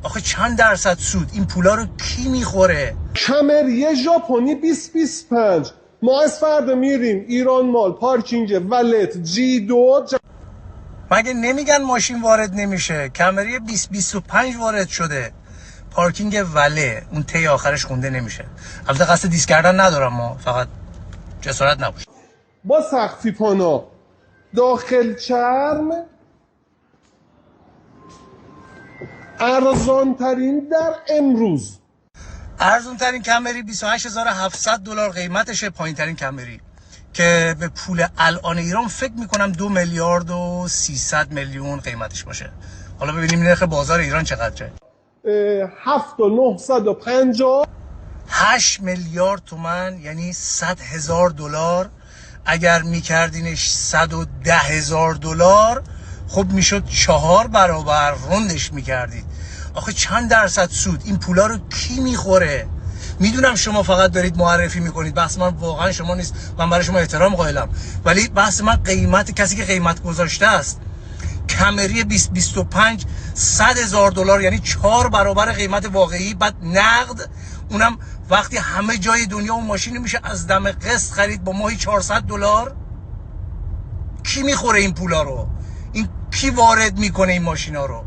آخه چند درصد سود؟ این پولا رو کی میخوره؟ کمری ژاپنی 20-25. ما از فردا میریم ایران مال پارکینگ ولت G2. مگه نمیگن ماشین وارد نمیشه؟ کمری 20-25 وارد شده، پارکینگ وله، اون تی آخرش خونده نمیشه. البته قصد دیس کردن ندارم، ما فقط جسارت نباشه. با سقفی پانا داخل چرم، ارزان ترین در امروز. ارزون ترین کمری $28700 قیمتشه. پایین ترین کمری که به پول الان ایران فکر میکنم 2,300,000,000 قیمتش باشه. حالا ببینیم نرخ بازار ایران چقدره. 7,950. 8 میلیارد تومان، یعنی $100,000. اگر میکردینش $110,000 خب میشد 4 برابر، روندش میکردید. آخه چند درصد سود؟ این پولا رو کی میخوره؟ میدونم شما فقط دارید معرفی میکنید، بحث من واقعا شما نیست، من برای شما احترام قائلم، ولی بحث من قیمت کسی که قیمت گذاشته است. کمری 20-25 $100,000، یعنی 4 برابر قیمت واقعی، بعد نقد، اونم وقتی همه جای دنیا اون ماشین میشه از دم قسط خرید با ماهی $400. کی میخوره این پولا رو؟ این کی وارد میکنه این ماشینا رو؟